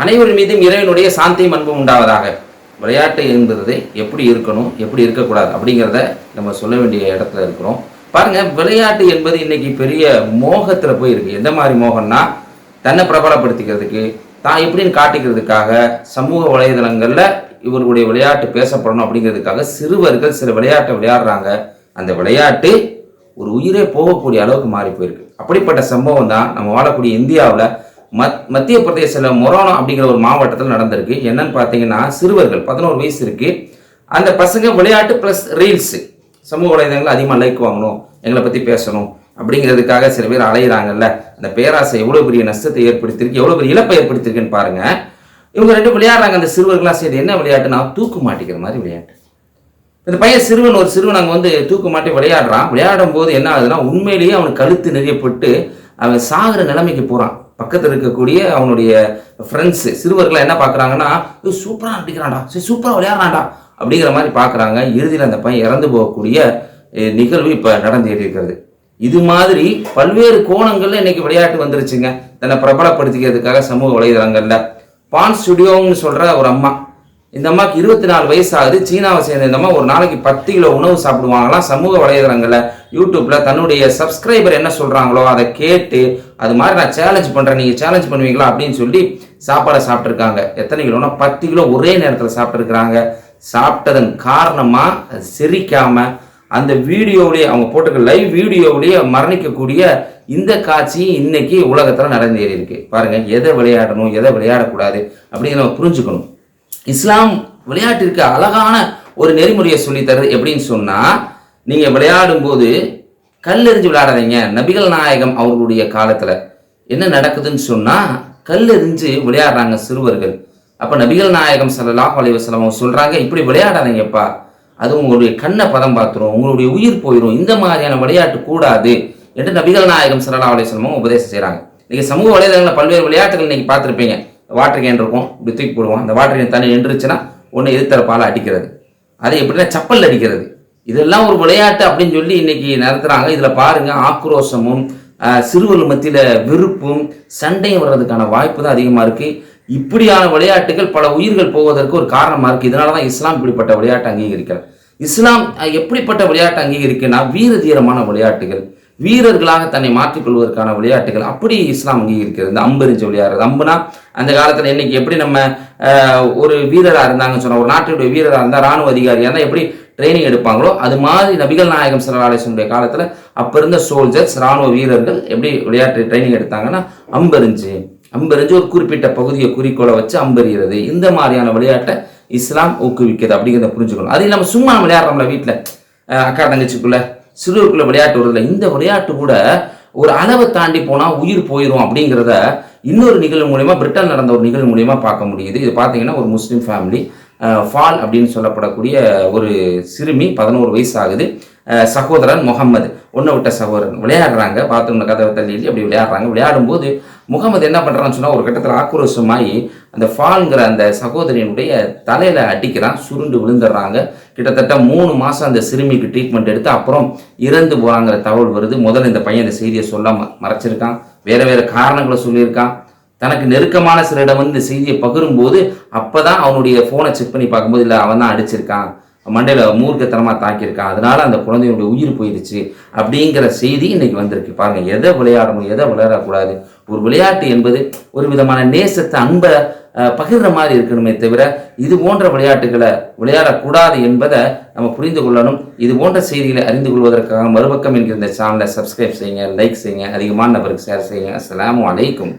அனைவர் மீதும் இறைவனுடைய சாந்தியும் அன்பும் உண்டாவதாக. விளையாட்டு என்பது எப்படி இருக்கணும், எப்படி இருக்கக்கூடாது அப்படிங்கிறத நம்ம சொல்ல வேண்டிய இடத்துல இருக்கிறோம். பாருங்க, விளையாட்டு என்பது இன்னைக்கு பெரிய மோகத்தில் போயிருக்கு. எந்த மாதிரி மோகம்னா, தன்னை பிரபலப்படுத்திக்கிறதுக்கு, தான் எப்படின்னு காட்டிக்கிறதுக்காக சமூக வலைதளங்களில் இவர்களுடைய விளையாட்டு பேசப்படணும் அப்படிங்கிறதுக்காக சிறுவர்கள் சில விளையாட்டை விளையாடுறாங்க. அந்த விளையாட்டு ஒரு உயிரே போகக்கூடிய அளவுக்கு மாறி போயிருக்கு. அப்படிப்பட்ட சம்பவம் தான் நம்ம வாழக்கூடிய இந்தியாவில் மத்திய பிரதேசத்தில் மொரானா அப்படிங்கிற ஒரு மாவட்டத்தில் நடந்திருக்கு. என்னன்னு பார்த்தீங்கன்னா, சிறுவர்கள் 11 வயசு இருக்கு. அந்த பசங்க விளையாட்டு ப்ளஸ் ரீல்ஸு, சமூக வலைதளங்கள் அதிகமாக லைக் வாங்கணும், எங்களை பற்றி பேசணும் அப்படிங்கிறதுக்காக சில பேர் அலையிறாங்கல்ல. அந்த பேராசை எவ்வளோ பெரிய நஷ்டத்தை ஏற்படுத்தியிருக்கு, எவ்வளோ பெரிய இழப்பை ஏற்படுத்தியிருக்குன்னு பாருங்க. இவங்க ரெண்டு விளையாடுறாங்க. அந்த சிறுவர்களாக சேர்ந்து என்ன விளையாட்டுனா, தூக்கு மாட்டிக்கிற மாதிரி விளையாட்டு. இந்த பையன் ஒரு சிறுவன் அங்கே தூக்கு மாட்டி விளையாடுறான். விளையாடும் போது என்ன ஆகுதுன்னா, உண்மையிலேயே அவனுக்கு கழுத்து நெறியப்பட்டு அவன் சாகிற நிலைமைக்கு போகிறான். பக்கத்தில் இருக்கக்கூடிய அவனுடைய ஃப்ரெண்ட்ஸு சிறுவர்கள் என்ன பார்க்குறாங்கன்னா, சூப்பராக நடிக்கிறான்டா, சரி சூப்பராக விளையாடுறான்டா அப்படிங்கிற மாதிரி பார்க்குறாங்க. இறுதியில் அந்த பையன் இறந்து போகக்கூடிய நிகழ்வு இப்போ நடந்தேறி இருக்கிறது. இது மாதிரி பல்வேறு கோணங்களில் இன்னைக்கு விளையாட்டு வந்துருச்சுங்க. தன்னை பிரபலப்படுத்திக்கிறதுக்காக சமூக வலைதளங்களில் பான் ஸ்டுடியோன்னு சொல்கிற ஒரு அம்மா, இந்த அம்மாவுக்கு 24 வயசு ஆகுது. சீனாவை சேர்ந்த இந்த அம்மா ஒரு நாளைக்கு 10 கிலோ உணவு சாப்பிடுவாங்களாம். சமூக வலைதளங்களில் யூடியூப்பில் தன்னுடைய சப்ஸ்கிரைபர் என்ன சொல்கிறாங்களோ அதை கேட்டு, அது மாதிரி நான் சேலஞ்ச் பண்ணுறேன், நீங்கள் சேலஞ்ச் பண்ணுவீங்களா அப்படின்னு சொல்லி சாப்பாடை சாப்பிட்ருக்காங்க. எத்தனை கிலோனா 10 கிலோ ஒரே நேரத்தில் சாப்பிட்ருக்குறாங்க. சாப்பிட்டதன் காரணமாக அது செரிக்காமல் அந்த வீடியோவிலேயே, அவங்க போட்டுக்க லைவ் வீடியோவிலேயே மரணிக்கக்கூடிய இந்த காட்சி இன்னைக்கு உலகத்தில் நடந்தேறி இருக்கு. பாருங்கள், எதை விளையாடணும் எதை விளையாடக்கூடாது அப்படின்னு நம்ம புரிஞ்சுக்கணும். இஸ்லாம் விளையாட்டிற்கு அழகான ஒரு நெறிமுறையை சொல்லித்தருது. எப்படின்னு சொன்னால், நீங்கள் விளையாடும் போது கல்லெறிஞ்சு விளையாடாதீங்க. நபிகள் நாயகம் அவர்களுடைய காலத்தில் என்ன நடக்குதுன்னு சொன்னால், கல்லெறிஞ்சு விளையாடுறாங்க சிறுவர்கள். அப்போ நபிகள் நாயகம் ஸல்லல்லாஹு அலைஹி வஸல்லம் அவங்க சொல்கிறாங்க, இப்படி விளையாடாதீங்கப்பா, அது உங்களுடைய கண்ணை பதம் பார்த்துரும், உங்களுடைய உயிர் போயிடும், இந்த மாதிரியான விளையாட்டு கூடாது என்று நபிகள் நாயகம் ஸல்லல்லாஹு அலைஹி வஸல்லம் உபதேசம் செய்கிறாங்க. நீங்கள் சமூக வலைதளங்களில் பல்வேறு விளையாட்டுகள் இன்றைக்கி பார்த்துருப்பீங்க. வாட்டர் கேன் இருக்கும், இப்படி தூக்கி போடுவோம். அந்த வாட்டர் கேன் தண்ணி நின்றுச்சுன்னா ஒன்று எதிர்த்தரப்பால் அடிக்கிறது, அதை எப்படின்னா சப்பல் அடிக்கிறது. இதெல்லாம் ஒரு விளையாட்டு அப்படின்னு சொல்லி இன்னைக்கு நடத்துகிறாங்க. இதில் பாருங்கள், ஆக்ரோஷமும் சிறுவர்கள் மத்தியில் வெறுப்பும் சண்டையும் வர்றதுக்கான வாய்ப்பு தான் அதிகமாக இருக்குது. இப்படியான விளையாட்டுகள் பல உயிர்கள் போவதற்கு ஒரு காரணமாக இருக்குது. இதனால தான் இஸ்லாம் இப்படிப்பட்ட விளையாட்டை அங்கீகரிக்கிறார். இஸ்லாம் எப்படிப்பட்ட விளையாட்டை அங்கீகரிக்குன்னா, வீர தீரமான விளையாட்டுகள், வீரர்களாக தன்னை மாற்றிக்கொள்வதற்கான விளையாட்டுகள் அப்படி இஸ்லாம் அங்கீகரிக்கிறது. இந்த அம்பெறிஞ்சு விளையாடுறது, அம்புனா அந்த காலத்தில் இன்னைக்கு எப்படி நம்ம ஒரு வீரராக இருந்தாங்கன்னு சொன்னால், ஒரு நாட்டுடைய வீரராக இருந்தால், ராணுவ அதிகாரியாக இருந்தால் எப்படி ட்ரைனிங் எடுப்பாங்களோ, அது மாதிரி நபிகள் நாயகம் ஸல்லல்லாஹு அலைஹி வஸல்லம் காலத்தில் அப்போ இருந்த சோல்ஜர்ஸ், ராணுவ வீரர்கள் எப்படி விளையாட்டு ட்ரைனிங் எடுத்தாங்கன்னா, அம்பெறிஞ்சு ஒரு குறிப்பிட்ட பகுதியை குறிக்கோளை வச்சு அம்பெறிகிறது. இந்த மாதிரியான விளையாட்டை இஸ்லாம் ஊக்குவிக்கிறது அப்படிங்கிறத புரிஞ்சுக்கணும். அது இல்லாமல் சும்மா நம்ம விளையாடுறோம்ல வீட்டில், அக்கா தங்கச்சிக்குள்ள சிறுவருக்குள்ள விளையாட்டு வருதுல, இந்த விளையாட்டு கூட ஒரு அளவை தாண்டி போனால் உயிர் போயிடும் அப்படிங்கிறத இன்னொரு நிகழ்வு மூலயமா, பிரிட்டன் நடந்த ஒரு நிகழ்வு மூலயமா பார்க்க முடியுது. இது பார்த்தீங்கன்னா, ஒரு முஸ்லீம் ஃபேமிலி, ஃபால் அப்படின்னு சொல்லப்படக்கூடிய ஒரு சிறுமி, 11 வயசு ஆகுது. சகோதரன் முகமது, ஒன்றை விட்ட சகோதரன் விளையாடுறாங்க. பாத்ரூமில் கதவை தள்ளி அப்படி விளையாடுறாங்க. விளையாடும்போது முகமது என்ன பண்ணுறான்னு சொன்னால், ஒரு கட்டத்தில் ஆக்ரோஷமாகி அந்த ஃபால்ங்கிற அந்த சகோதரியினுடைய தலையில் அடிக்கிறான். சுருண்டு விழுந்துடுறாங்க. கிட்டத்தட்ட 3 மாதம் அந்த சிறுமிக்கு ட்ரீட்மெண்ட் எடுத்து அப்புறம் இறந்து போகிறாங்கிற தகவல் வருது. முதல்ல இந்த பையன் இந்த செய்தியை சொல்லாமல் மறைச்சிருக்கான். வேறு காரணங்களை சொல்லியிருக்கான். தனக்கு நெருக்கமான சிலரிடம் இந்த செய்தியை பகிரும்போது அப்போ தான் அவனுடைய ஃபோனை செக் பண்ணி பார்க்கும்போது, இல்லை அவன் தான் அடிச்சிருக்கான், மண்டையில் மூர்க்கத்தனமாக தாக்கியிருக்கான், அதனால அந்த குழந்தையுடைய உயிர் போயிடுச்சு அப்படிங்கிற செய்தி இன்னைக்கு வந்திருக்கு. பாருங்கள், எதை விளையாடணும் எதை விளையாடக்கூடாது. ஒரு விளையாட்டு என்பது ஒரு விதமான நேசத்தை, அன்பை பகிர்ற மாதிரி இருக்கணுமே தவிர, இது போன்ற விளையாட்டுகளை விளையாடக்கூடாது என்பதை நம்ம புரிந்து கொள்ளணும். இது போன்ற செய்திகளை அறிந்து கொள்வதற்காக மறுபக்கம் என்கிற இந்த சேனலை சப்ஸ்கிரைப் செய்யுங்க, லைக் செய்யுங்க, அதிகமான நபருக்கு ஷேர் செய்யுங்க. அஸ்ஸலாமு அலைக்கும்.